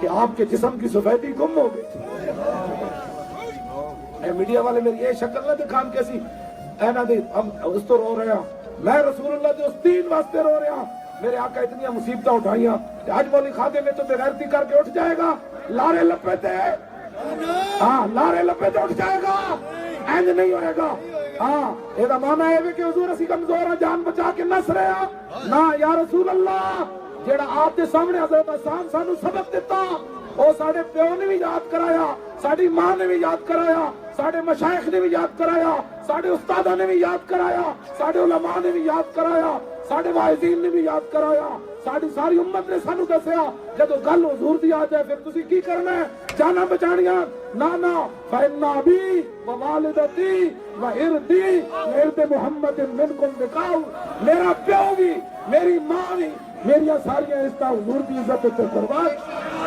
کہ آپ کے جسم کی سفیدی گم ہو گئی تھی۔ اے میڈیا والے میری یہ شکل نہ دکھان کیسی اے نہ دے، ہم اس تو رو رہے ہیں، میں رسول اللہ کے اس دین واسطے رو رہا ہوں، میرے آقا اتنی مصیبتیں اٹھائیاں کہ آج مولی خادم میں تو بے غیرتی کر کے اٹھ جائے گا، لارے لپیتے ہاں لارے لپیتے اٹھ جائے گا، اینج نہیں ہوئے گا۔ ہاں یہ مانا ہے کہ حضور اسی کمزور ہیں، جان بچا کے نس رہے ہیں نا یا رسول اللہ۔ جیڑا آپ کے سامنے حضرت حسان سانو سبق دیتا، وہ ساڑھے پیو نے بھی یاد کرایا، ساڑھی ماں نے بھی یاد کرایا، ساڑھے مشائخ نے بھی یاد کرایا، ساڑھے استادہ نے بھی یاد کرایا، ساڑھے علماء نے بھی یاد کرایا، ساڑھے واعظین نے بھی یاد کرایا، ساڑھی ساری امت نے سانو دسیا۔ جدو گل حضور دی آ جائے پھر تسی کی کرنا ہے؟ جانا بچانیاں نانا فإِنَّ أَبِي وَوَالِدَتِي وَإِرْضِي وِإِرْضِ مُحَمَّدٍ مِنْكُمْ بِقَوْلٍ، میرا پیو بھی، میری ماں بھی، میری ساری عزت حضور دی عزت تے قربان۔